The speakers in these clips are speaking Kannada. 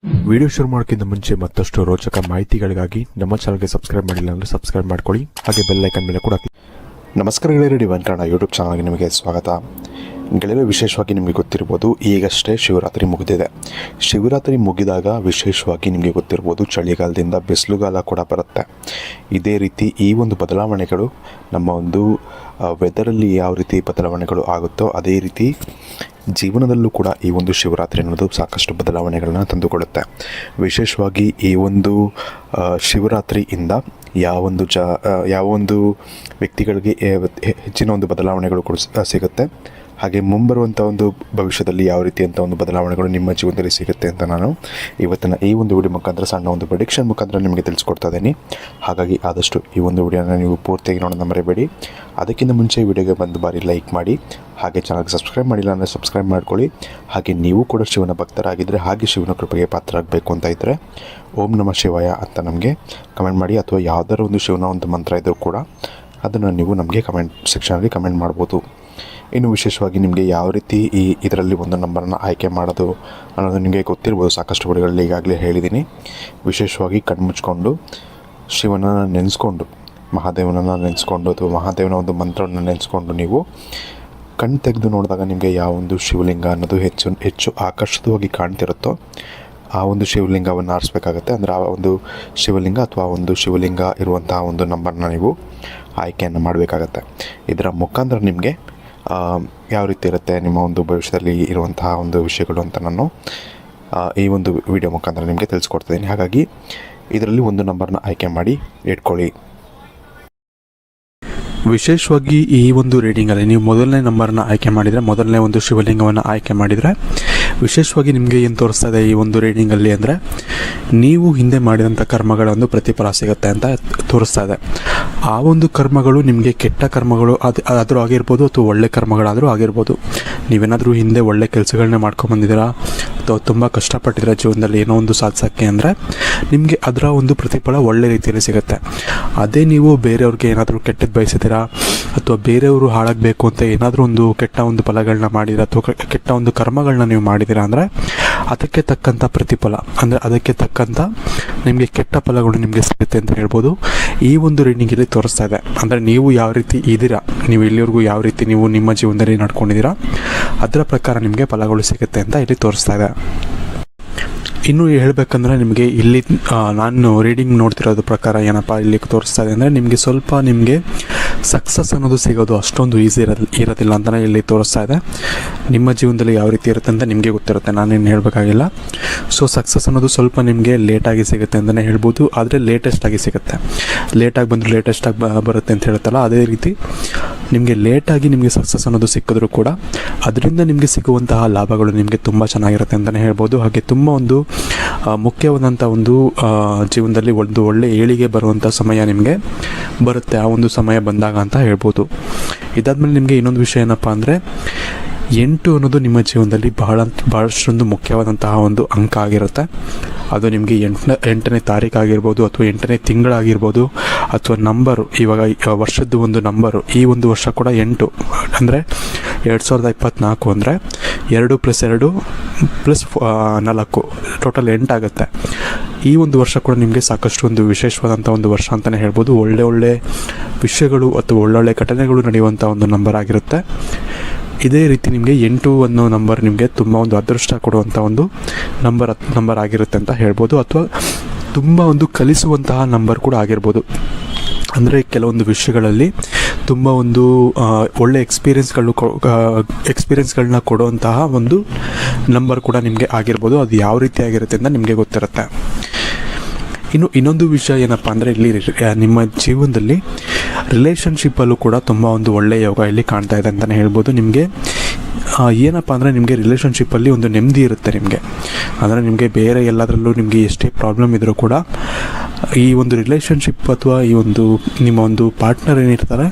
ವಿಡಿಯೋ ಶುರು ಮಾಡೋಕ್ಕಿಂತ ಮುಂಚೆ ಮತ್ತಷ್ಟು ರೋಚಕ ಮಾಹಿತಿಗಳಿಗಾಗಿ ನಮ್ಮ ಚಾನಲ್ಗೆ ಸಬ್ಸ್ಕ್ರೈಬ್ ಮಾಡಿಲ್ಲ ಅಂದರೆ ಸಬ್ಸ್ಕ್ರೈಬ್ ಮಾಡ್ಕೊಳ್ಳಿ, ಹಾಗೆ ಬೆಲ್ ಐಕನ್ ಮೇಲೆ ಕೂಡ ನಮಸ್ಕಾರ ಗೆಳೆಯರೆ, ಡಿವೈನ್ ಕನ್ನಡ ಯೂಟ್ಯೂಬ್ ಚಾನಲ್ಗೆ ನಿಮಗೆ ಸ್ವಾಗತ. ಗೆಳೆಯರು, ವಿಶೇಷವಾಗಿ ನಿಮಗೆ ಗೊತ್ತಿರ್ಬೋದು, ಈಗಷ್ಟೇ ಶಿವರಾತ್ರಿ ಮುಗಿದಿದೆ. ಶಿವರಾತ್ರಿ ಮುಗಿದಾಗ ವಿಶೇಷವಾಗಿ ನಿಮಗೆ ಗೊತ್ತಿರ್ಬೋದು, ಚಳಿಗಾಲದಿಂದ ಬಿಸಿಲುಗಾಲ ಕೂಡ ಬರುತ್ತೆ. ಇದೇ ರೀತಿ ಈ ಒಂದು ಬದಲಾವಣೆಗಳು ನಮ್ಮ ಒಂದು ವೆದರಲ್ಲಿ ಯಾವ ರೀತಿ ಬದಲಾವಣೆಗಳು ಆಗುತ್ತೋ ಅದೇ ರೀತಿ ಜೀವನದಲ್ಲೂ ಕೂಡ ಈ ಒಂದು ಶಿವರಾತ್ರಿ ಅನ್ನೋದು ಸಾಕಷ್ಟು ಬದಲಾವಣೆಗಳನ್ನ ತಂದುಕೊಡುತ್ತೆ. ವಿಶೇಷವಾಗಿ ಈ ಒಂದು ಶಿವರಾತ್ರಿಯಿಂದ ಯಾವೊಂದು ವ್ಯಕ್ತಿಗಳಿಗೆ ಹೆಚ್ಚಿನ ಒಂದು ಬದಲಾವಣೆಗಳು ಕೂಡ ಸಿಗುತ್ತೆ. ಹಾಗೆ ಮುಂಬರುವಂಥ ಒಂದು ಭವಿಷ್ಯದಲ್ಲಿ ಯಾವ ರೀತಿಯಂಥ ಒಂದು ಬದಲಾವಣೆಗಳು ನಿಮ್ಮ ಜೀವನದಲ್ಲಿ ಸಿಗುತ್ತೆ ಅಂತ ನಾನು ಇವತ್ತಿನ ಈ ಒಂದು ವಿಡಿಯೋ ಮುಖಾಂತರ ಸಣ್ಣ ಒಂದು ಪ್ರೆಡಿಕ್ಷನ್ ಮುಖಾಂತರ ನಿಮಗೆ ತಿಳಿಸ್ಕೊಡ್ತಾ ಇದ್ದೀನಿ. ಹಾಗಾಗಿ ಆದಷ್ಟು ಈ ಒಂದು ವಿಡಿಯೋನ ನೀವು ಪೂರ್ತಿಯಾಗಿ ನೋಡೋಣ ಮರೆಯಬೇಡಿ. ಅದಕ್ಕಿಂತ ಮುಂಚೆ ವಿಡಿಯೋಗೆ ಬಂದು ಬಾರಿ ಲೈಕ್ ಮಾಡಿ, ಹಾಗೆ ಚಾನಲ್ಗೆ ಸಬ್ಸ್ಕ್ರೈಬ್ ಮಾಡಿಲ್ಲ ಅಂದರೆ ಸಬ್ಸ್ಕ್ರೈಬ್ ಮಾಡ್ಕೊಳ್ಳಿ. ಹಾಗೆ ನೀವು ಕೂಡ ಶಿವನ ಭಕ್ತರಾಗಿದ್ದರೆ, ಹಾಗೆ ಶಿವನ ಕೃಪೆಗೆ ಪಾತ್ರರಾಗಬೇಕು ಅಂತ ಇದ್ದರೆ ಓಂ ನಮಃ ಶಿವಾಯ ಅಂತ ನಮಗೆ ಕಮೆಂಟ್ ಮಾಡಿ, ಅಥವಾ ಯಾವುದಾದ್ರು ಒಂದು ಶಿವನ ಒಂದು ಮಂತ್ರ ಇದ್ದರೂ ಕೂಡ ಅದನ್ನು ನೀವು ನಮಗೆ ಕಮೆಂಟ್ ಸೆಕ್ಷನಲ್ಲಿ ಕಮೆಂಟ್ ಮಾಡ್ಬೋದು. ಇನ್ನು ವಿಶೇಷವಾಗಿ ನಿಮಗೆ ಯಾವ ರೀತಿ ಇದರಲ್ಲಿ ಒಂದು ನಂಬರನ್ನು ಆಯ್ಕೆ ಮಾಡೋದು ಅನ್ನೋದು ನಿಮಗೆ ಗೊತ್ತಿರ್ಬೋದು. ಸಾಕಷ್ಟು ವಿಡಿಯೋಗಳಲ್ಲಿ ಈಗಾಗಲೇ ಹೇಳಿದ್ದೀನಿ. ವಿಶೇಷವಾಗಿ ಕಣ್ಮುಚ್ಕೊಂಡು ಶಿವನನ್ನು ನೆನೆಸ್ಕೊಂಡು, ಮಹಾದೇವನನ್ನು ನೆನೆಸ್ಕೊಂಡು ಅಥವಾ ಮಹಾದೇವನ ಒಂದು ಮಂತ್ರವನ್ನು ನೆನೆಸ್ಕೊಂಡು ನೀವು ಕಣ್ಣು ತೆಗೆದು ನೋಡಿದಾಗ ನಿಮಗೆ ಯಾವ ಒಂದು ಶಿವಲಿಂಗ ಅನ್ನೋದು ಹೆಚ್ಚು ಆಕರ್ಷಿತವಾಗಿ ಕಾಣ್ತಿರುತ್ತೋ ಆ ಒಂದು ಶಿವಲಿಂಗವನ್ನು ಆರಿಸ್ಬೇಕಾಗತ್ತೆ. ಅಂದರೆ ಆ ಒಂದು ಶಿವಲಿಂಗ ಅಥವಾ ಒಂದು ಶಿವಲಿಂಗ ಇರುವಂತಹ ಒಂದು ನಂಬರ್ನ ನೀವು ಆಯ್ಕೆಯನ್ನು ಮಾಡಬೇಕಾಗತ್ತೆ. ಇದರ ಮುಖಾಂತರ ನಿಮಗೆ ಯಾವ ರೀತಿ ಇರುತ್ತೆ ನಿಮ್ಮ ಒಂದು ಭವಿಷ್ಯದಲ್ಲಿ ಇರುವಂತಹ ಒಂದು ವಿಷಯಗಳು ಅಂತ ನಾನು ಈ ಒಂದು ವಿಡಿಯೋ ಮುಖಾಂತರ ನಿಮಗೆ ತಿಳಿಸ್ಕೊಡ್ತಿದ್ದೀನಿ. ಹಾಗಾಗಿ ಇದರಲ್ಲಿ ಒಂದು ನಂಬರ್ನ ಆಯ್ಕೆ ಮಾಡಿ ಇಟ್ಕೊಳ್ಳಿ. ವಿಶೇಷವಾಗಿ ಈ ಒಂದು ರೀಡಿಂಗಲ್ಲಿ ನೀವು ಮೊದಲನೇ ನಂಬರ್ನ ಆಯ್ಕೆ ಮಾಡಿದರೆ, ಮೊದಲನೇ ಒಂದು ಶಿವಲಿಂಗವನ್ನು ಆಯ್ಕೆ ಮಾಡಿದರೆ ವಿಶೇಷವಾಗಿ ನಿಮಗೆ ಏನು ತೋರಿಸ್ತಾ ಇದೆ ಈ ಒಂದು ರೀಡಿಂಗಲ್ಲಿ ಅಂದರೆ, ನೀವು ಹಿಂದೆ ಮಾಡಿದಂಥ ಕರ್ಮಗಳ ಒಂದು ಪ್ರತಿಫಲ ಸಿಗುತ್ತೆ ಅಂತ ತೋರಿಸ್ತಾ ಇದೆ. ಆ ಒಂದು ಕರ್ಮಗಳು ನಿಮಗೆ ಕೆಟ್ಟ ಕರ್ಮಗಳು ಆದರೂ ಆಗಿರ್ಬೋದು ಅಥವಾ ಒಳ್ಳೆ ಕರ್ಮಗಳಾದರೂ ಆಗಿರ್ಬೋದು. ನೀವೇನಾದರೂ ಹಿಂದೆ ಒಳ್ಳೆ ಕೆಲಸಗಳನ್ನೇ ಮಾಡ್ಕೊಂಬಂದಿದ್ದೀರಾ ಅಥವಾ ತುಂಬ ಕಷ್ಟಪಟ್ಟಿದ್ದೀರಾ ಜೀವನದಲ್ಲಿ ಏನೋ ಒಂದು ಸಾಧಿಸೋಕ್ಕೆ ಅಂದರೆ ನಿಮಗೆ ಅದರ ಒಂದು ಪ್ರತಿಫಲ ಒಳ್ಳೆ ರೀತಿಯಲ್ಲಿ ಸಿಗುತ್ತೆ. ಅದೇ ನೀವು ಬೇರೆಯವ್ರಿಗೆ ಏನಾದರೂ ಕೆಟ್ಟದ್ದು ಬಯಸಿದ್ದೀರಾ ಅಥವಾ ಬೇರೆಯವರು ಹಾಳಾಗಬೇಕು ಅಂತ ಏನಾದರೂ ಒಂದು ಕೆಟ್ಟ ಒಂದು ಫಲಗಳನ್ನ ಮಾಡಿದ್ದೀರಾ ಅಥವಾ ಕೆಟ್ಟ ಒಂದು ಕರ್ಮಗಳನ್ನ ನೀವು ಮಾಡಿದ್ದೀರಾ ಅಂದರೆ ಅದಕ್ಕೆ ತಕ್ಕಂಥ ಪ್ರತಿಫಲ, ಅಂದರೆ ಅದಕ್ಕೆ ತಕ್ಕಂಥ ನಿಮಗೆ ಕೆಟ್ಟ ಫಲಗಳು ನಿಮಗೆ ಸಿಗುತ್ತೆ ಅಂತ ಹೇಳ್ಬೋದು. ಈ ಒಂದು ರೀಡಿಂಗಲ್ಲಿ ತೋರಿಸ್ತಾ ಇದೆ. ಅಂದರೆ ನೀವು ಯಾವ ರೀತಿ ಇದ್ದೀರಾ, ನೀವು ಇಲ್ಲಿವರೆಗೂ ಯಾವ ರೀತಿ ನೀವು ನಿಮ್ಮ ಜೀವನದಲ್ಲಿ ನಡ್ಕೊಂಡಿದ್ದೀರಾ ಅದರ ಪ್ರಕಾರ ನಿಮಗೆ ಫಲಗಳು ಸಿಗುತ್ತೆ ಅಂತ ಇಲ್ಲಿ ತೋರಿಸ್ತಾ ಇದೆ. ಇನ್ನು ಹೇಳಬೇಕಂದ್ರೆ ನಿಮಗೆ ಇಲ್ಲಿ ನಾನು ರೀಡಿಂಗ್ ನೋಡ್ತಿರೋದ್ರ ಪ್ರಕಾರ ಏನಪ್ಪ ಇಲ್ಲಿ ತೋರಿಸ್ತಾ ಇದೆ ಅಂದರೆ, ನಿಮಗೆ ಸಕ್ಸಸ್ ಅನ್ನೋದು ಸಿಗೋದು ಅಷ್ಟೊಂದು ಈಸಿ ಇರೋದಿಲ್ಲ ಅಂತಲೇ ಇಲ್ಲಿ ತೋರಿಸ್ತಾ ಇದೆ. ನಿಮ್ಮ ಜೀವನದಲ್ಲಿ ಯಾವ ರೀತಿ ಇರುತ್ತೆ ಅಂತ ನಿಮಗೆ ಗೊತ್ತಿರುತ್ತೆ, ನಾನೇನು ಹೇಳಬೇಕಾಗಿಲ್ಲ. ಸೊ ಸಕ್ಸಸ್ ಅನ್ನೋದು ಸ್ವಲ್ಪ ನಿಮಗೆ ಲೇಟಾಗಿ ಸಿಗುತ್ತೆ ಅಂತಲೇ ಹೇಳ್ಬೋದು. ಆದರೆ ಲೇಟೆಸ್ಟಾಗಿ ಸಿಗುತ್ತೆ. ಲೇಟಾಗಿ ಬಂದರೂ ಲೇಟೆಸ್ಟಾಗಿ ಬರುತ್ತೆ ಅಂತ ಹೇಳ್ತಲ್ಲ, ಅದೇ ರೀತಿ ನಿಮಗೆ ಲೇಟಾಗಿ ನಿಮಗೆ ಸಕ್ಸಸ್ ಅನ್ನೋದು ಸಿಕ್ಕಿದ್ರೂ ಕೂಡ ಅದರಿಂದ ನಿಮಗೆ ಸಿಗುವಂತಹ ಲಾಭಗಳು ನಿಮಗೆ ತುಂಬ ಚೆನ್ನಾಗಿರುತ್ತೆ ಅಂತಲೇ ಹೇಳ್ಬೋದು. ಹಾಗೆ ತುಂಬ ಒಂದು ಮುಖ್ಯವಾದಂಥ ಒಂದು ಜೀವನದಲ್ಲಿ ಒಂದು ಒಳ್ಳೆ ಏಳಿಗೆ ಬರುವಂಥ ಸಮಯ ನಿಮಗೆ ಬರುತ್ತೆ, ಆ ಒಂದು ಸಮಯ ಬಂದಾಗ ಅಂತ ಹೇಳ್ಬೋದು. ಇದಾದಮೇಲೆ ನಿಮಗೆ ಇನ್ನೊಂದು ವಿಷಯ ಏನಪ್ಪ ಅಂದರೆ, 8 ಅನ್ನೋದು ನಿಮ್ಮ ಜೀವನದಲ್ಲಿ ಬಹಳಷ್ಟೊಂದು ಮುಖ್ಯವಾದಂತಹ ಒಂದು ಅಂಕ ಆಗಿರುತ್ತೆ. ಅದು ನಿಮಗೆ 8ನೇ ತಾರೀಕು ಆಗಿರ್ಬೋದು ಅಥವಾ 8ನೇ ತಿಂಗಳಾಗಿರ್ಬೋದು ಅಥವಾ ನಂಬರು, ಇವಾಗ ವರ್ಷದ್ದು ಒಂದು ನಂಬರು, ಈ ಒಂದು ವರ್ಷ ಕೂಡ 8 ಅಂದರೆ 2024 ಅಂದರೆ 2 + 2 + 4 ಟೋಟಲ್ 8 ಆಗುತ್ತೆ. ಈ ಒಂದು ವರ್ಷ ಕೂಡ ನಿಮಗೆ ಸಾಕಷ್ಟು ಒಂದು ವಿಶೇಷವಾದಂಥ ಒಂದು ವರ್ಷ ಅಂತಲೇ ಹೇಳ್ಬೋದು. ಒಳ್ಳೆ ವಿಷಯಗಳು ಅಥವಾ ಒಳ್ಳೊಳ್ಳೆ ಘಟನೆಗಳು ನಡೆಯುವಂಥ ಒಂದು ನಂಬರ್ ಆಗಿರುತ್ತೆ. ಇದೇ ರೀತಿ ನಿಮಗೆ 8 ಅನ್ನೋ ನಂಬರ್ ನಿಮಗೆ ತುಂಬ ಒಂದು ಅದೃಷ್ಟ ಕೊಡುವಂಥ ಒಂದು ನಂಬರ್ ಆಗಿರುತ್ತೆ ಅಂತ ಹೇಳ್ಬೋದು. ಅಥವಾ ತುಂಬ ಒಂದು ಕಲಿಸುವಂತಹ ನಂಬರ್ ಕೂಡ ಆಗಿರ್ಬೋದು. ಅಂದರೆ ಕೆಲವೊಂದು ವಿಷಯಗಳಲ್ಲಿ ತುಂಬ ಒಂದು ಒಳ್ಳೆ ಎಕ್ಸ್ಪೀರಿಯೆನ್ಸ್ಗಳನ್ನ ಕೊಡುವಂತಹ ಒಂದು ನಂಬರ್ ಕೂಡ ನಿಮಗೆ ಆಗಿರ್ಬೋದು. ಅದು ಯಾವ ರೀತಿ ಆಗಿರುತ್ತೆ ಅಂತ ನಿಮಗೆ ಗೊತ್ತಿರುತ್ತೆ. ಇನ್ನೊಂದು ವಿಷಯ ಏನಪ್ಪ ಅಂದರೆ, ಇಲ್ಲಿ ನಿಮ್ಮ ಜೀವನದಲ್ಲಿ ರಿಲೇಷನ್ಶಿಪ್ಪಲ್ಲೂ ಕೂಡ ತುಂಬ ಒಂದು ಒಳ್ಳೆಯ ಯೋಗ ಇಲ್ಲಿ ಕಾಣ್ತಾ ಇದೆ ಅಂತಲೇ ಹೇಳ್ಬೋದು. ನಿಮಗೆ ಏನಪ್ಪ ಅಂದರೆ, ನಿಮಗೆ ರಿಲೇಷನ್ಶಿಪ್ಪಲ್ಲಿ ಒಂದು ನೆಮ್ಮದಿ ಇರುತ್ತೆ ನಿಮಗೆ. ಅಂದರೆ ನಿಮಗೆ ಬೇರೆ ಎಲ್ಲದರಲ್ಲೂ ನಿಮಗೆ ಎಷ್ಟೇ ಪ್ರಾಬ್ಲಮ್ ಇದ್ದರೂ ಕೂಡ ಈ ಒಂದು ರಿಲೇಷನ್ಶಿಪ್ ಅಥವಾ ಈ ಒಂದು ನಿಮ್ಮ ಒಂದು ಪಾರ್ಟ್ನರ್ ಏನಿರ್ತಾರೆ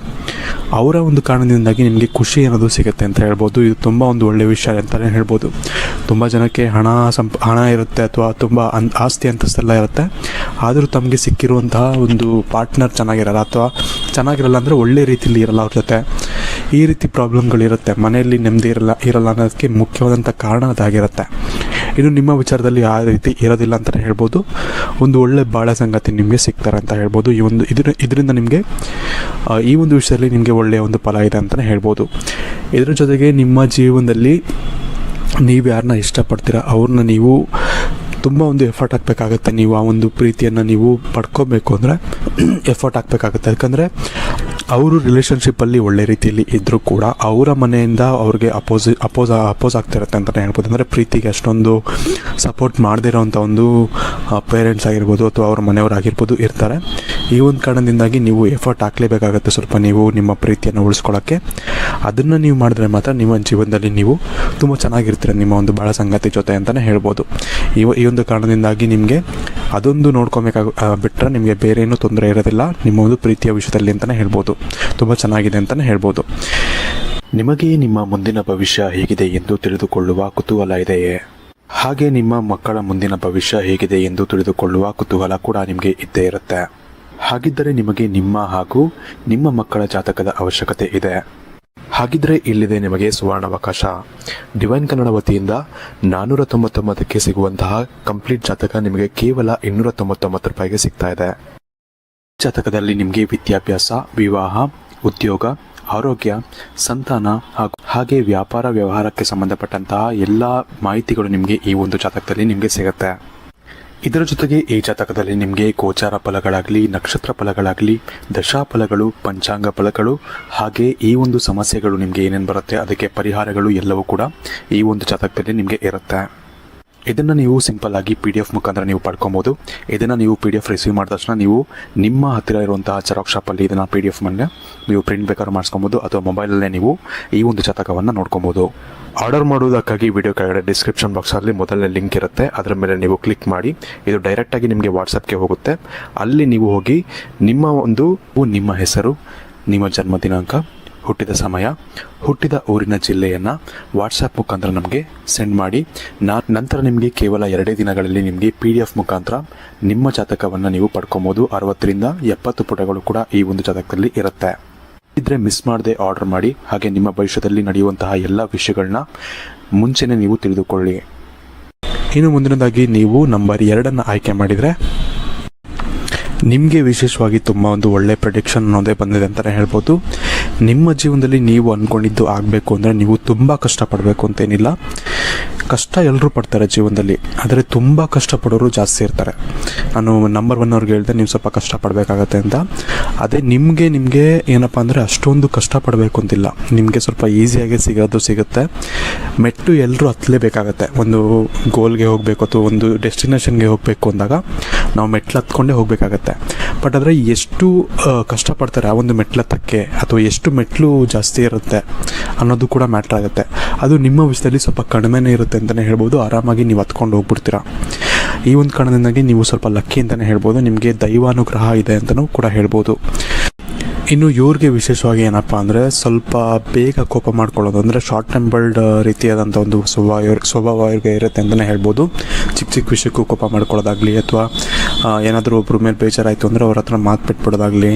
ಅವರ ಒಂದು ಕಾರಣದಿಂದಾಗಿ ನಿಮಗೆ ಖುಷಿ ಅನ್ನೋದು ಸಿಗುತ್ತೆ ಅಂತ ಹೇಳ್ಬೋದು. ಇದು ತುಂಬ ಒಂದು ಒಳ್ಳೆಯ ವಿಷಯ ಅಂತಲೇ ಹೇಳ್ಬೋದು. ತುಂಬ ಜನಕ್ಕೆ ಹಣ ಇರುತ್ತೆ ಅಥವಾ ತುಂಬ ಆಸ್ತಿ ಅಂತಸ್ತೆಲ್ಲ ಇರುತ್ತೆ, ಆದರೂ ತಮಗೆ ಸಿಕ್ಕಿರುವಂತಹ ಒಂದು ಪಾರ್ಟ್ನರ್ ಚೆನ್ನಾಗಿರಲ್ಲ ಅಥವಾ ಚೆನ್ನಾಗಿರಲ್ಲ ಅಂದರೆ ಒಳ್ಳೆ ರೀತಿಯಲ್ಲಿ ಇರಲ್ಲ ಅವ್ರ ಜೊತೆ. ಈ ರೀತಿ ಪ್ರಾಬ್ಲಮ್ಗಳಿರುತ್ತೆ, ಮನೆಯಲ್ಲಿ ನೆಮ್ಮದಿ ಇರಲ್ಲ ಅನ್ನೋದಕ್ಕೆ ಮುಖ್ಯವಾದಂಥ ಕಾರಣ ಅದಾಗಿರುತ್ತೆ. ಇನ್ನು ನಿಮ್ಮ ವಿಚಾರದಲ್ಲಿ ಆ ರೀತಿ ಇರೋದಿಲ್ಲ ಅಂತಲೇ ಹೇಳ್ಬೋದು. ಒಂದು ಒಳ್ಳೆ ಬಾಳ ಸಂಗಾತಿ ನಿಮಗೆ ಸಿಗ್ತಾರೆ ಅಂತ ಹೇಳ್ಬೋದು. ಇದರಿಂದ ನಿಮಗೆ ಈ ಒಂದು ವಿಷಯದಲ್ಲಿ ನಿಮಗೆ ಒಳ್ಳೆಯ ಒಂದು ಫಲ ಇದೆ ಅಂತಲೇ ಹೇಳ್ಬೋದು. ಇದರ ಜೊತೆಗೆ ನಿಮ್ಮ ಜೀವನದಲ್ಲಿ ನೀವು ಯಾರನ್ನ ಇಷ್ಟಪಡ್ತೀರಾ ಅವ್ರನ್ನ ನೀವು ತುಂಬ ಒಂದು ಎಫರ್ಟ್ ಹಾಕಬೇಕಾಗತ್ತೆ. ನೀವು ಆ ಒಂದು ಪ್ರೀತಿಯನ್ನು ನೀವು ಪಡ್ಕೋಬೇಕು ಅಂದರೆ ಎಫರ್ಟ್ ಹಾಕಬೇಕಾಗುತ್ತೆ. ಯಾಕಂದರೆ ಅವರು ರಿಲೇಷನ್ಶಿಪ್ಪಲ್ಲಿ ಒಳ್ಳೆ ರೀತಿಯಲ್ಲಿ ಇದ್ದರೂ ಕೂಡ ಅವರ ಮನೆಯಿಂದ ಅವ್ರಿಗೆ ಅಪೋಸ್ ಆಗ್ತಿರುತ್ತೆ ಅಂತಲೇ ಹೇಳ್ಬೋದು. ಅಂದರೆ ಪ್ರೀತಿಗೆ ಅಷ್ಟೊಂದು ಸಪೋರ್ಟ್ ಮಾಡದೇ ಇರೋವಂಥ ಒಂದು ಪೇರೆಂಟ್ಸ್ ಆಗಿರ್ಬೋದು ಅಥವಾ ಅವ್ರ ಮನೆಯವರಾಗಿರ್ಬೋದು ಇರ್ತಾರೆ. ಈ ಒಂದು ಕಾರಣದಿಂದಾಗಿ ನೀವು ಎಫರ್ಟ್ ಹಾಕಲೇಬೇಕಾಗತ್ತೆ ಸ್ವಲ್ಪ ನೀವು ನಿಮ್ಮ ಪ್ರೀತಿಯನ್ನು ಉಳಿಸ್ಕೊಳ್ಳೋಕ್ಕೆ. ಅದನ್ನು ನೀವು ಮಾಡಿದ್ರೆ ಮಾತ್ರ ನಿಮ್ಮ ಜೀವನದಲ್ಲಿ ನೀವು ತುಂಬ ಚೆನ್ನಾಗಿರ್ತೀರ ನಿಮ್ಮ ಒಂದು ಬಾಳ ಸಂಗಾತಿ ಜೊತೆ ಅಂತಲೇ ಹೇಳ್ಬೋದು. ಈ ಒಂದು ಕಾರಣದಿಂದಾಗಿ ನಿಮಗೆ ಅದೊಂದು ಬಿಟ್ಟರೆ ನಿಮಗೆ ಬೇರೆ ಏನೂ ತೊಂದರೆ ಇರೋದಿಲ್ಲ ನಿಮ್ಮ ಒಂದು ಪ್ರೀತಿಯ ವಿಷಯದಲ್ಲಿ ಅಂತಲೇ ಹೇಳ್ಬೋದು. ತುಂಬ ಚೆನ್ನಾಗಿದೆ ಅಂತಲೇ ಹೇಳ್ಬೋದು. ನಿಮಗೆ ನಿಮ್ಮ ಮುಂದಿನ ಭವಿಷ್ಯ ಹೇಗಿದೆ ಎಂದು ತಿಳಿದುಕೊಳ್ಳುವ ಕುತೂಹಲ ಇದೆಯೇ? ಹಾಗೆ ನಿಮ್ಮ ಮಕ್ಕಳ ಮುಂದಿನ ಭವಿಷ್ಯ ಹೇಗಿದೆ ಎಂದು ತಿಳಿದುಕೊಳ್ಳುವ ಕುತೂಹಲ ಕೂಡ ನಿಮಗೆ ಇದ್ದೇ ಇರುತ್ತೆ. ಹಾಗಿದ್ದರೆ ನಿಮಗೆ ನಿಮ್ಮ ಹಾಗೂ ನಿಮ್ಮ ಮಕ್ಕಳ ಜಾತಕದ ಅವಶ್ಯಕತೆ ಇದೆ. ಹಾಗಿದ್ರೆ ಇಲ್ಲಿದೆ ನಿಮಗೆ ಸುವರ್ಣಾವಕಾಶ. ಡಿವೈನ್ ಕನ್ನಡ ವತಿಯಿಂದ 499ಕ್ಕೆ ಸಿಗುವಂತಹ ಕಂಪ್ಲೀಟ್ ಜಾತಕ ನಿಮಗೆ ಕೇವಲ 299 ರೂಪಾಯಿಗೆ ಸಿಗ್ತಾ ಇದೆ. ಜಾತಕದಲ್ಲಿ ನಿಮಗೆ ವಿದ್ಯಾಭ್ಯಾಸ, ವಿವಾಹ, ಉದ್ಯೋಗ, ಆರೋಗ್ಯ, ಸಂತಾನ ಹಾಗೆ ವ್ಯಾಪಾರ ವ್ಯವಹಾರಕ್ಕೆ ಸಂಬಂಧಪಟ್ಟಂತಹ ಎಲ್ಲ ಮಾಹಿತಿಗಳು ನಿಮಗೆ ಈ ಒಂದು ಜಾತಕದಲ್ಲಿ ನಿಮಗೆ ಸಿಗುತ್ತೆ. ಇದರ ಜೊತೆಗೆ ಈ ಜಾತಕದಲ್ಲಿ ನಿಮಗೆ ಗೋಚಾರ ಫಲಗಳಾಗಲಿ, ನಕ್ಷತ್ರ ಫಲಗಳಾಗಲಿ, ದಶಾಫಲಗಳು, ಪಂಚಾಂಗ ಫಲಗಳು ಹಾಗೆ ಈ ಒಂದು ಸಮಸ್ಯೆಗಳು ನಿಮಗೆ ಏನೇನು ಬರುತ್ತೆ ಅದಕ್ಕೆ ಪರಿಹಾರಗಳು ಎಲ್ಲವೂ ಕೂಡ ಈ ಒಂದು ಜಾತಕದಲ್ಲಿ ನಿಮಗೆ ಇರುತ್ತೆ. ಇದನ್ನು ನೀವು ಸಿಂಪಲ್ ಆಗಿ PDF ಮುಖಾಂತರ ನೀವು ಪಡ್ಕೊಬೋದು. ಇದನ್ನು ನೀವು PDF ರಿಸೀವ್ ಮಾಡಿದ ತಕ್ಷಣ ನೀವು ನಿಮ್ಮ ಹತ್ತಿರ ಇರುವಂತಹ ಜೆರಾಕ್ಸ್ ಶಾಪಲ್ಲಿ ಇದನ್ನು PDF ನೀವು ಪ್ರಿಂಟ್ ಬೇಕಾದ್ರೂ ಮಾಡಿಸ್ಕೊಬೋದು ಅಥವಾ ಮೊಬೈಲಲ್ಲೇ ನೀವು ಈ ಒಂದು ಜಾತಕವನ್ನು ನೋಡ್ಕೊಬೋದು. ಆರ್ಡರ್ ಮಾಡುವುದಕ್ಕಾಗಿ ವಿಡಿಯೋ ಕೆಳಗಡೆ ಡಿಸ್ಕ್ರಿಪ್ಷನ್ ಬಾಕ್ಸಲ್ಲಿ ಮೊದಲನೇ ಲಿಂಕ್ ಇರುತ್ತೆ, ಅದರ ಮೇಲೆ ನೀವು ಕ್ಲಿಕ್ ಮಾಡಿ ಇದು ಡೈರೆಕ್ಟಾಗಿ ನಿಮಗೆ ವಾಟ್ಸಪ್ಗೆ ಹೋಗುತ್ತೆ. ಅಲ್ಲಿ ನೀವು ಹೋಗಿ ನಿಮ್ಮ ಹೆಸರು, ನಿಮ್ಮ ಜನ್ಮ ದಿನಾಂಕ, ಹುಟ್ಟಿದ ಸಮಯ, ಹುಟ್ಟಿದ ಊರಿನ ಜಿಲ್ಲೆಯನ್ನು ವಾಟ್ಸಪ್ ಮುಖಾಂತರ ನಮಗೆ ಸೆಂಡ್ ಮಾಡಿ ನಂತರ ನಿಮಗೆ ಕೇವಲ 2 ದಿನಗಳಲ್ಲಿ ನಿಮಗೆ PDF ಮುಖಾಂತರ ನಿಮ್ಮ ಜಾತಕವನ್ನು ನೀವು ಪಡ್ಕೊಬೋದು. 60ರಿಂದ 70 ಪುಟಗಳು ಕೂಡ ಈ ಒಂದು ಜಾತಕದಲ್ಲಿ ಇರುತ್ತೆ. ಇದ್ರೆ ಮಿಸ್ ಮಾಡದೆ ಆರ್ಡರ್ ಮಾಡಿ. ಹಾಗೆ ನಿಮ್ಮ ಭವಿಷ್ಯದಲ್ಲಿ ನಡೆಯುವಂತಹ ಎಲ್ಲ ವಿಷಯಗಳನ್ನ ಮುಂಚೆನೇ ನೀವು ತಿಳಿದುಕೊಳ್ಳಿ. ಇನ್ನು ಮುಂದಿನದಾಗಿ ನೀವು ನಂಬರ್ 2 ಆಯ್ಕೆ ಮಾಡಿದರೆ ನಿಮಗೆ ವಿಶೇಷವಾಗಿ ತುಂಬ ಒಂದು ಒಳ್ಳೆ ಪ್ರೆಡಿಕ್ಷನ್ ಅನ್ನೋದೇ ಬಂದಿದೆ ಅಂತಲೇ ಹೇಳ್ಬೋದು. ನಿಮ್ಮ ಜೀವನದಲ್ಲಿ ನೀವು ಅಂದ್ಕೊಂಡಿದ್ದು ಆಗಬೇಕು ಅಂದರೆ ನೀವು ತುಂಬ ಕಷ್ಟಪಡಬೇಕು ಅಂತೇನಿಲ್ಲ. ಕಷ್ಟ ಎಲ್ಲರೂ ಪಡ್ತಾರೆ ಜೀವನದಲ್ಲಿ, ಆದರೆ ತುಂಬ ಕಷ್ಟಪಡೋರು ಜಾಸ್ತಿ ಇರ್ತಾರೆ. ನಾನು ನಂಬರ್ 1 ಅವ್ರಿಗೆ ಹೇಳಿದೆ ನೀವು ಸ್ವಲ್ಪ ಕಷ್ಟಪಡಬೇಕಾಗತ್ತೆ ಅಂತ. ಅದೇ ನಿಮಗೆ ಏನಪ್ಪ ಅಂದರೆ ಅಷ್ಟೊಂದು ಕಷ್ಟಪಡಬೇಕು ಅಂತಿಲ್ಲ, ನಿಮಗೆ ಸ್ವಲ್ಪ ಈಸಿಯಾಗಿ ಸಿಗುತ್ತೆ. ಮೆಟ್ಟು ಎಲ್ಲರೂ ಹತ್ತಲೇಬೇಕಾಗತ್ತೆ. ಒಂದು ಗೋಲ್ಗೆ ಹೋಗಬೇಕು ಅಥವಾ ಒಂದು ಡೆಸ್ಟಿನೇಷನ್ಗೆ ಹೋಗಬೇಕು ಅಂದಾಗ ನಾವು ಮೆಟ್ಲು ಹತ್ಕೊಂಡೇ ಹೋಗಬೇಕಾಗತ್ತೆ. ಬಟ್ ಆದರೆ ಎಷ್ಟು ಕಷ್ಟಪಡ್ತಾರೆ ಆ ಒಂದು ಮೆಟ್ಲು ಹತ್ತಕ್ಕೆ ಅಥವಾ ಎಷ್ಟು ಮೆಟ್ಲು ಜಾಸ್ತಿ ಇರುತ್ತೆ ಅನ್ನೋದು ಕೂಡ ಮ್ಯಾಟ್ರ್ ಆಗುತ್ತೆ. ಅದು ನಿಮ್ಮ ವಿಷಯದಲ್ಲಿ ಸ್ವಲ್ಪ ಕಡಿಮೆನೇ ಇರುತ್ತೆ ಅಂತಲೇ ಹೇಳ್ಬೋದು. ಆರಾಮಾಗಿ ನೀವು ಹತ್ಕೊಂಡು ಹೋಗ್ಬಿಡ್ತೀರಾ. ಈ ಒಂದು ಕಾರಣದಿಂದಾಗಿ ನೀವು ಸ್ವಲ್ಪ ಲಕ್ಕಿ ಅಂತಲೇ ಹೇಳ್ಬೋದು. ನಿಮಗೆ ದೈವಾನುಗ್ರಹ ಇದೆ ಅಂತಲೂ ಕೂಡ ಹೇಳ್ಬೋದು. ಇನ್ನು ಇವ್ರಿಗೆ ವಿಶೇಷವಾಗಿ ಏನಪ್ಪ ಅಂದರೆ ಸ್ವಲ್ಪ ಬೇಗ ಕೋಪ ಮಾಡ್ಕೊಳ್ಳೋದು, ಅಂದರೆ ಶಾರ್ಟ್ ಟೆಂಪರ್ಡ್ ರೀತಿಯಾದಂಥ ಒಂದು ಸ್ವಭಾವ ಇವ್ರಿಗೆ ಇರುತ್ತೆ ಅಂತಲೇ ಹೇಳ್ಬೋದು. ಚಿಕ್ಕ ವಿಷಯಕ್ಕೂ ಕೋಪ ಮಾಡ್ಕೊಳ್ಳೋದಾಗಲಿ ಅಥವಾ ಏನಾದರೂ ಒಬ್ಬರ ಮೇಲೆ ಬೇಜಾರಾಯಿತು ಅಂದರೆ ಅವ್ರ ಹತ್ರ ಮಾತು ಬಿಟ್ಬಿಡೋದಾಗಲಿ,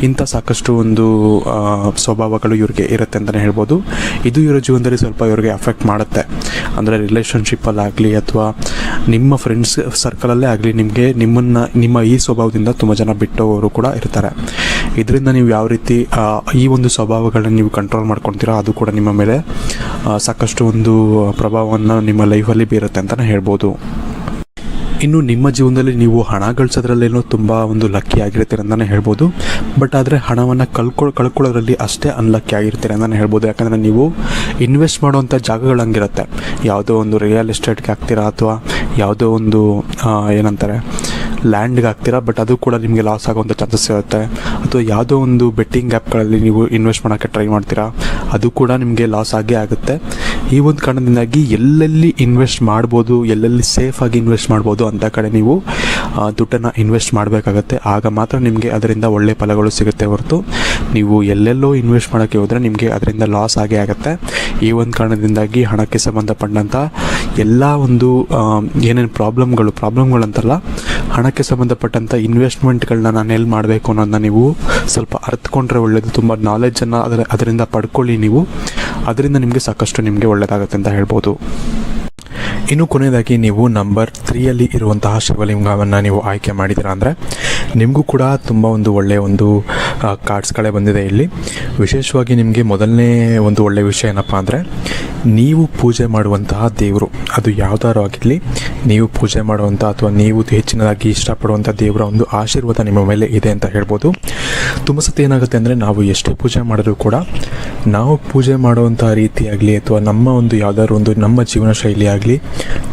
ಇಂಥ ಸಾಕಷ್ಟು ಒಂದು ಸ್ವಭಾವಗಳು ಇವ್ರಿಗೆ ಇರುತ್ತೆ ಅಂತಲೇ ಹೇಳ್ಬೋದು. ಇದು ಇವರ ಜೀವನದಲ್ಲಿ ಸ್ವಲ್ಪ ಇವ್ರಿಗೆ ಅಫೆಕ್ಟ್ ಮಾಡುತ್ತೆ. ಅಂದರೆ ರಿಲೇಷನ್ಶಿಪ್ಪಲ್ಲಾಗಲಿ ಅಥವಾ ನಿಮ್ಮ ಫ್ರೆಂಡ್ಸ್ ಸರ್ಕಲಲ್ಲೇ ಆಗಲಿ ನಿಮ್ಮ ಈ ಸ್ವಭಾವದಿಂದ ತುಂಬ ಜನ ಬಿಟ್ಟವರು ಕೂಡ ಇರ್ತಾರೆ. ಇದರಿಂದ ನೀವು ಯಾವ ರೀತಿ ಈ ಒಂದು ಸ್ವಭಾವಗಳನ್ನ ನೀವು ಕಂಟ್ರೋಲ್ ಮಾಡ್ಕೊಳ್ತೀರಾ ಅದು ಕೂಡ ನಿಮ್ಮ ಮೇಲೆ ಸಾಕಷ್ಟು ಒಂದು ಪ್ರಭಾವವನ್ನು ನಿಮ್ಮ ಲೈಫಲ್ಲಿ ಬೀರುತ್ತೆ ಅಂತಲೇ ಹೇಳ್ಬೋದು. ಇನ್ನು ನಿಮ್ಮ ಜೀವನದಲ್ಲಿ ನೀವು ಹಣ ಗಳಿಸೋದ್ರಲ್ಲೇನೋ ತುಂಬ ಒಂದು ಲಕ್ಕಿ ಆಗಿರ್ತೀರ ಅಂತಲೇ ಹೇಳ್ಬೋದು. ಬಟ್ ಆದರೆ ಹಣವನ್ನು ಕಳ್ಕೊಳ್ಳೋದ್ರಲ್ಲಿ ಅಷ್ಟೇ ಅನ್ಲಕ್ಕಿ ಆಗಿರ್ತೀರ ಅಂತಲೇ ಹೇಳ್ಬೋದು. ಯಾಕಂದರೆ ನೀವು ಇನ್ವೆಸ್ಟ್ ಮಾಡುವಂಥ ಜಾಗಗಳು ಹಂಗಿರುತ್ತೆ. ಯಾವುದೋ ಒಂದು ರಿಯಲ್ ಎಸ್ಟೇಟ್ಗೆ ಹಾಕ್ತೀರಾ ಅಥವಾ ಯಾವುದೋ ಒಂದು ಏನಂತಾರೆ ಲ್ಯಾಂಡ್ಗೆ ಹಾಕ್ತೀರಾ, ಬಟ್ ಅದು ಕೂಡ ನಿಮಗೆ ಲಾಸ್ ಆಗುವಂಥ ಚಾನ್ಸಸ್ ಇರುತ್ತೆ. ಅಥವಾ ಯಾವುದೋ ಒಂದು ಬೆಟ್ಟಿಂಗ್ ಆ್ಯಪ್ಗಳಲ್ಲಿ ನೀವು ಇನ್ವೆಸ್ಟ್ ಮಾಡೋಕ್ಕೆ ಟ್ರೈ ಮಾಡ್ತೀರಾ, ಅದು ಕೂಡ ನಿಮಗೆ ಲಾಸ್ ಆಗೇ ಆಗುತ್ತೆ. ಈ ಒಂದು ಕಾರಣದಿಂದಾಗಿ ಎಲ್ಲೆಲ್ಲಿ ಇನ್ವೆಸ್ಟ್ ಮಾಡ್ಬೋದು, ಎಲ್ಲೆಲ್ಲಿ ಸೇಫಾಗಿ ಇನ್ವೆಸ್ಟ್ ಮಾಡ್ಬೋದು ಅಂಥ ಕಡೆ ನೀವು ದುಡ್ಡನ್ನು ಇನ್ವೆಸ್ಟ್ ಮಾಡಬೇಕಾಗತ್ತೆ. ಆಗ ಮಾತ್ರ ನಿಮಗೆ ಅದರಿಂದ ಒಳ್ಳೆಯ ಫಲಗಳು ಸಿಗುತ್ತೆ ಹೊರತು ನೀವು ಎಲ್ಲೆಲ್ಲೋ ಇನ್ವೆಸ್ಟ್ ಮಾಡೋಕ್ಕೆ ಹೋದರೆ ನಿಮಗೆ ಅದರಿಂದ ಲಾಸ್ ಆಗೇ ಆಗುತ್ತೆ. ಈ ಒಂದು ಕಾರಣದಿಂದಾಗಿ ಹಣಕ್ಕೆ ಸಂಬಂಧಪಟ್ಟಂಥ ಎಲ್ಲ ಒಂದು ಏನೇನು ಪ್ರಾಬ್ಲಮ್ಗಳಂತಲ್ಲ, ಹಣಕ್ಕೆ ಸಂಬಂಧಪಟ್ಟಂಥ ಇನ್ವೆಸ್ಟ್ಮೆಂಟ್ಗಳನ್ನ ನಾನು ಎಲ್ಲಿ ಮಾಡಬೇಕು ಅನ್ನೋದನ್ನ ನೀವು ಸ್ವಲ್ಪ ಅರ್ಥಕೊಂಡ್ರೆ ಒಳ್ಳೆಯದು. ತುಂಬ ನಾಲೆಜನ್ನು ಅದರಿಂದ ಪಡ್ಕೊಳ್ಳಿ ನೀವು, ಅದರಿಂದ ನಿಮಗೆ ಸಾಕಷ್ಟು ನಿಮಗೆ ಒಳ್ಳೆಯದಾಗುತ್ತೆ ಅಂತ ಹೇಳ್ಬೋದು. ಇನ್ನು ಕೊನೆಯದಾಗಿ ನೀವು ನಂಬರ್ 3ಯಲ್ಲಿ ಇರುವಂತಹ ಶಿವಲಿಂಗವನ್ನು ನೀವು ಆಯ್ಕೆ ಮಾಡಿದ್ದೀರಾ ಅಂದರೆ ನಿಮಗೂ ಕೂಡ ತುಂಬ ಒಂದು ಒಳ್ಳೆಯ ಒಂದು ಕಾರ್ಡ್ಸ್ಗಳೇ ಬಂದಿದೆ ಇಲ್ಲಿ. ವಿಶೇಷವಾಗಿ ನಿಮಗೆ ಮೊದಲನೇ ಒಂದು ಒಳ್ಳೆಯ ವಿಷಯ ಏನಪ್ಪ ಅಂದರೆ, ನೀವು ಪೂಜೆ ಮಾಡುವಂತಹ ದೇವರು ಅದು ಯಾವುದಾದ್ರು ಆಗಿರಲಿ, ನೀವು ಪೂಜೆ ಮಾಡುವಂಥ ಅಥವಾ ನೀವು ಹೆಚ್ಚಿನದಾಗಿ ಇಷ್ಟಪಡುವಂಥ ದೇವರ ಒಂದು ಆಶೀರ್ವಾದ ನಿಮ್ಮ ಮೇಲೆ ಇದೆ ಅಂತ ಹೇಳ್ಬೋದು. ತುಂಬ ಸತಿ ಏನಾಗುತ್ತೆ ಅಂದರೆ, ನಾವು ಎಷ್ಟೇ ಪೂಜೆ ಮಾಡಿದ್ರೂ ಕೂಡ ನಾವು ಪೂಜೆ ಮಾಡುವಂಥ ರೀತಿಯಾಗಲಿ ಅಥವಾ ನಮ್ಮ ಒಂದು ಯಾವುದಾದ್ರು ಒಂದು ನಮ್ಮ ಜೀವನ ಶೈಲಿ ಆಗಲಿ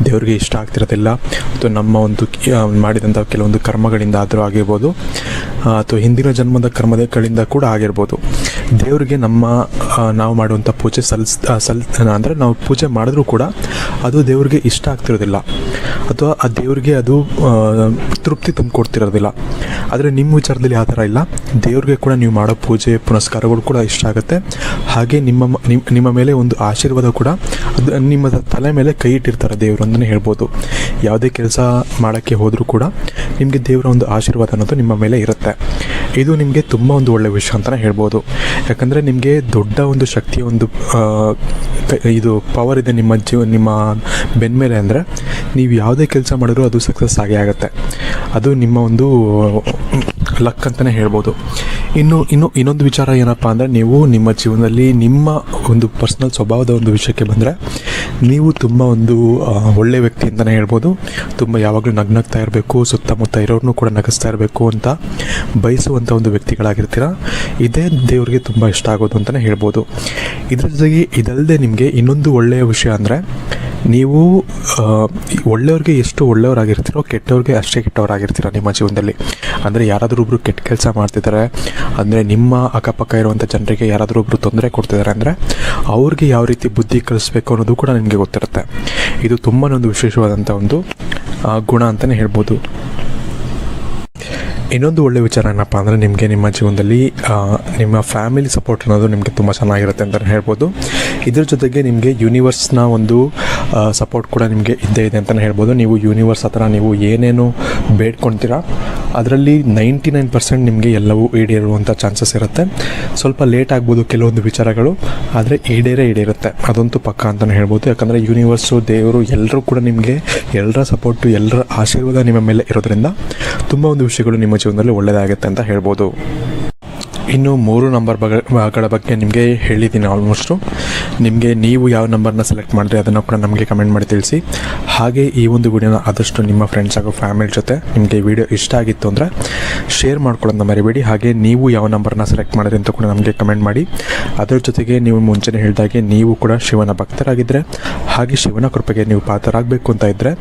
ದೇವರಿಗೆ ಇಷ್ಟ ಆಗ್ತಿರೋದಿಲ್ಲ, ಅಥವಾ ನಮ್ಮ ಒಂದು ಮಾಡಿದಂಥ ಕೆಲವೊಂದು ಕರ್ಮಗಳಿಂದ ಆದರೂ ಆಗಿರ್ಬೋದು, ಅಥವಾ ಹಿಂದಿನ ಜನ್ಮದ ಕರ್ಮಗಳಿಂದ ಕೂಡ ಆಗಿರ್ಬೋದು. ದೇವರಿಗೆ ನಾವು ಮಾಡುವಂಥ ಪೂಜೆ ಅಂದರೆ ನಾವು ಪೂಜೆ ಮಾಡಿದ್ರೂ ಕೂಡ ಅದು ದೇವರಿಗೆ ಇಷ್ಟ ಆಗ್ತಿರೋದಿಲ್ಲ, ಅಥವಾ ಆ ದೇವರಿಗೆ ಅದು ತೃಪ್ತಿ ತಂದುಕೊಡ್ತಿರೋದಿಲ್ಲ. ಆದರೆ ನಿಮ್ಮ ವಿಚಾರದಲ್ಲಿ ಆ ಥರ ಇಲ್ಲ. ದೇವ್ರಿಗೆ ಕೂಡ ನೀವು ಮಾಡೋ ಪೂಜೆ ಪುನಸ್ಕಾರಗಳು ಕೂಡ ಇಷ್ಟ ಆಗುತ್ತೆ. ಹಾಗೆ ನಿಮ್ಮ ಮೇಲೆ ಒಂದು ಆಶೀರ್ವಾದ ಕೂಡ, ಅದು ನಿಮ್ಮ ತಲೆ ಮೇಲೆ ಕೈ ಇಟ್ಟಿರ್ತಾರೆ ದೇವರು ಅಂತಲೇ ಹೇಳ್ಬೋದು. ಯಾವುದೇ ಕೆಲಸ ಮಾಡೋಕ್ಕೆ ಹೋದರೂ ಕೂಡ ನಿಮಗೆ ದೇವರ ಒಂದು ಆಶೀರ್ವಾದ ಅನ್ನೋದು ನಿಮ್ಮ ಮೇಲೆ ಇರುತ್ತೆ. ಇದು ನಿಮಗೆ ತುಂಬ ಒಂದು ಒಳ್ಳೆಯ ವಿಷಯ ಅಂತಲೇ ಹೇಳ್ಬೋದು. ಯಾಕಂದರೆ ನಿಮಗೆ ದೊಡ್ಡ ಒಂದು ಶಕ್ತಿಯ ಒಂದು ಇದು ಪವರ್ ಇದೆ ನಿಮ್ಮ ಬೆನ್ನ ಮೇಲೆ. ಅಂದರೆ ನೀವು ಯಾವುದೇ ಕೆಲಸ ಮಾಡಿದ್ರೂ ಅದು ಸಕ್ಸಸ್ ಆಗೇ ಆಗುತ್ತೆ. ಅದು ನಿಮ್ಮ ಒಂದು ಲಕ್ ಅಂತಲೇ ಹೇಳ್ಬೋದು. ಇನ್ನೊಂದು ವಿಚಾರ ಏನಪ್ಪ ಅಂದರೆ, ನೀವು ನಿಮ್ಮ ಜೀವನದಲ್ಲಿ ನಿಮ್ಮ ಒಂದು ಪರ್ಸ್ನಲ್ ಸ್ವಭಾವದ ಒಂದು ವಿಷಯಕ್ಕೆ ಬಂದರೆ, ನೀವು ತುಂಬ ಒಂದು ಒಳ್ಳೆಯ ವ್ಯಕ್ತಿ ಅಂತಲೇ ಹೇಳ್ಬೋದು. ತುಂಬ ಯಾವಾಗಲೂ ನಗ್ನಗ್ತಾ ಇರಬೇಕು, ಸುತ್ತಮುತ್ತ ಇರೋರನ್ನೂ ಕೂಡ ನಗಿಸ್ತಾ ಇರಬೇಕು ಅಂತ ಬಯಸುವಂಥ ಒಂದು ವ್ಯಕ್ತಿಗಳಾಗಿರ್ತೀರ. ಇದೇ ದೇವರಿಗೆ ತುಂಬ ಇಷ್ಟ ಆಗೋದು ಅಂತಲೇ ಹೇಳ್ಬೋದು. ಇದರ ಜೊತೆಗೆ ಇದಲ್ಲದೆ ನಿಮಗೆ ಇನ್ನೊಂದು ಒಳ್ಳೆಯ ವಿಷಯ ಅಂದರೆ, ನೀವು ಒಳ್ಳೆಯವ್ರಿಗೆ ಎಷ್ಟು ಒಳ್ಳೆಯವರಾಗಿರ್ತೀರೋ ಕೆಟ್ಟವ್ರಿಗೆ ಅಷ್ಟೇ ಕೆಟ್ಟವರಾಗಿರ್ತೀರ ನಿಮ್ಮ ಜೀವನದಲ್ಲಿ. ಅಂದರೆ ಯಾರಾದರೂ ಒಬ್ಬರು ಕೆಟ್ಟ ಕೆಲಸ ಮಾಡ್ತಿದ್ದಾರೆ ಅಂದರೆ, ನಿಮ್ಮ ಅಕ್ಕಪಕ್ಕ ಇರುವಂಥ ಜನರಿಗೆ ಯಾರಾದರೂ ಒಬ್ಬರು ತೊಂದರೆ ಕೊಡ್ತಿದ್ದಾರೆ ಅಂದರೆ ಅವ್ರಿಗೆ ಯಾವ ರೀತಿ ಬುದ್ಧಿ ಕಲಿಸ್ಬೇಕು ಅನ್ನೋದು ಕೂಡ ನಿಮಗೆ ಗೊತ್ತಿರುತ್ತೆ. ಇದು ತುಂಬಾ ಒಂದು ವಿಶೇಷವಾದಂಥ ಒಂದು ಗುಣ ಅಂತಲೇ ಹೇಳ್ಬೋದು. ಇನ್ನೊಂದು ಒಳ್ಳೆಯ ವಿಚಾರ ಏನಪ್ಪ ಅಂದರೆ, ನಿಮಗೆ ನಿಮ್ಮ ಜೀವನದಲ್ಲಿ ನಿಮ್ಮ ಫ್ಯಾಮಿಲಿ ಸಪೋರ್ಟ್ ಅನ್ನೋದು ನಿಮಗೆ ತುಂಬ ಚೆನ್ನಾಗಿರುತ್ತೆ ಅಂತಲೇ ಹೇಳ್ಬೋದು. ಇದ್ರ ಜೊತೆಗೆ ನಿಮಗೆ ಯೂನಿವರ್ಸ್ನ ಒಂದು ಸಪೋರ್ಟ್ ಕೂಡ ನಿಮಗೆ ಇದ್ದೇ ಇದೆ ಅಂತಲೇ ಹೇಳ್ಬೋದು. ನೀವು ಯೂನಿವರ್ಸ್ ಹತ್ರ ನೀವು ಏನೇನು ಬೇಡ್ಕೊಳ್ತೀರಾ ಅದರಲ್ಲಿ 99% ನಿಮಗೆ ಎಲ್ಲವೂ ಈಡೇರುವಂಥ ಚಾನ್ಸಸ್ ಇರುತ್ತೆ. ಸ್ವಲ್ಪ ಲೇಟ್ ಆಗ್ಬೋದು ಕೆಲವೊಂದು ವಿಚಾರಗಳು, ಆದರೆ ಈಡೇರುತ್ತೆ, ಅದಂತೂ ಪಕ್ಕ ಅಂತಲೇ ಹೇಳ್ಬೋದು. ಯಾಕಂದರೆ ಯೂನಿವರ್ಸು, ದೇವರು ಎಲ್ಲರೂ ಕೂಡ ನಿಮಗೆ ಎಲ್ಲರ ಸಪೋರ್ಟು, ಎಲ್ಲರ ಆಶೀರ್ವಾದ ನಿಮ್ಮ ಮೇಲೆ ಇರೋದ್ರಿಂದ ತುಂಬ ಒಂದು ವಿಷಯಗಳು ನಿಮ್ಮ ಜೀವನದಲ್ಲಿ ಒಳ್ಳೆಯದಾಗುತ್ತೆ ಅಂತ ಹೇಳ್ಬೋದು. ಇನ್ನು 3 ನಂಬರ್ಗಳ ಬಗ್ಗೆ ನಿಮಗೆ ಹೇಳಿದ್ದೀನಿ ಆಲ್ಮೋಸ್ಟು. ನಿಮಗೆ ನೀವು ಯಾವ ನಂಬರ್ನ ಸೆಲೆಕ್ಟ್ ಮಾಡಿದ್ರೆ ಅದನ್ನು ಕೂಡ ನಮಗೆ ಕಮೆಂಟ್ ಮಾಡಿ ತಿಳಿಸಿ. ಹಾಗೆ ಈ ಒಂದು ವಿಡಿಯೋನ ಆದಷ್ಟು ನಿಮ್ಮ ಫ್ರೆಂಡ್ಸ್ ಹಾಗೂ ಫ್ಯಾಮಿಲಿ ಜೊತೆ ನಿಮಗೆ ವಿಡಿಯೋ ಇಷ್ಟ ಆಗಿತ್ತು ಅಂದರೆ ಶೇರ್ ಮಾಡ್ಕೊಳ್ಳೋದನ್ನ ಮರಿಬೇಡಿ. ಹಾಗೆ ನೀವು ಯಾವ ನಂಬರ್ನ ಸೆಲೆಕ್ಟ್ ಮಾಡಿದ್ರೆ ಅಂತ ಕೂಡ ನಮಗೆ ಕಮೆಂಟ್ ಮಾಡಿ. ಅದರ ಜೊತೆಗೆ ನೀವು ಮುಂಚೆನೇ ಹೇಳಿದಾಗೆ ನೀವು ಕೂಡ ಶಿವನ ಭಕ್ತರಾಗಿದ್ದರೆ, ಹಾಗೆ ಶಿವನ ಕೃಪೆಗೆ ನೀವು ಪಾತ್ರರಾಗಬೇಕು ಅಂತ ಇದ್ದರೆ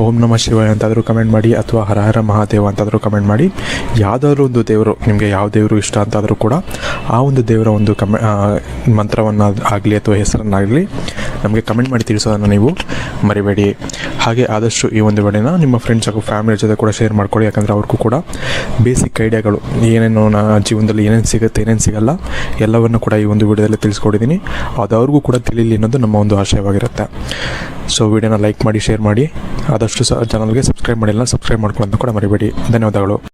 ಓಂ ನಮಃ ಶಿವಾಯ ಅಂತಾದರೂ ಕಮೆಂಟ್ ಮಾಡಿ, ಅಥವಾ ಹರ ಹರ ಮಹಾದೇವ ಅಂತಾದರೂ ಕಮೆಂಟ್ ಮಾಡಿ. ಯಾವುದಾದ್ರೂ ಒಂದು ದೇವರು, ನಿಮಗೆ ಯಾವ ದೇವರು ಇಷ್ಟ ಅಂತಾದರೂ ಕೂಡ ಆ ಒಂದು ದೇವರ ಒಂದು ಮಂತ್ರವನ್ನು ಆಗಲಿ ಅಥವಾ ಹೆಸರನ್ನಾಗಲಿ ನಮಗೆ ಕಮೆಂಟ್ ಮಾಡಿ ತಿಳಿಸೋದನ್ನು ನೀವು ಮರಿಬೇಡಿ. ಹಾಗೆ ಆದಷ್ಟು ಈ ಒಂದು ವಿಡಿಯೋನ ನಿಮ್ಮ ಫ್ರೆಂಡ್ಸ್ ಹಾಗೂ ಫ್ಯಾಮಿಲಿ ಜೊತೆ ಕೂಡ ಶೇರ್ ಮಾಡ್ಕೊಳ್ಳಿ. ಯಾಕಂದರೆ ಅವ್ರಿಗೂ ಕೂಡ ಬೇಸಿಕ್ ಐಡಿಯಾಗಳು ಏನೇನು ಜೀವನದಲ್ಲಿ ಏನೇನು ಸಿಗುತ್ತೆ ಏನೇನು ಸಿಗಲ್ಲ ಎಲ್ಲವನ್ನು ಕೂಡ ಈ ಒಂದು ವಿಡಿಯೋದಲ್ಲಿ ತಿಳಿಸ್ಕೊಟ್ಟಿದ್ದೀನಿ. ಅದು ಅವ್ರಿಗೂ ಕೂಡ ತಿಳಿಲಿ ಅನ್ನೋದು ನಮ್ಮ ಒಂದು ಆಶಯವಾಗಿರುತ್ತೆ. ಸೊ ವಿಡಿಯೋನ ಲೈಕ್ ಮಾಡಿ, ಶೇರ್ ಮಾಡಿ, ಆದಷ್ಟು ಚಾನಲ್ಗೆ ಸಬ್ಸ್ಕ್ರೈಬ್ ಮಾಡಿಲ್ಲ ಸಬ್ಸ್ಕ್ರೈಬ್ ಮಾಡ್ಕೊಳ್ಳೋದನ್ನು ಕೂಡ ಮರಿಬೇಡಿ. ಧನ್ಯವಾದಗಳು.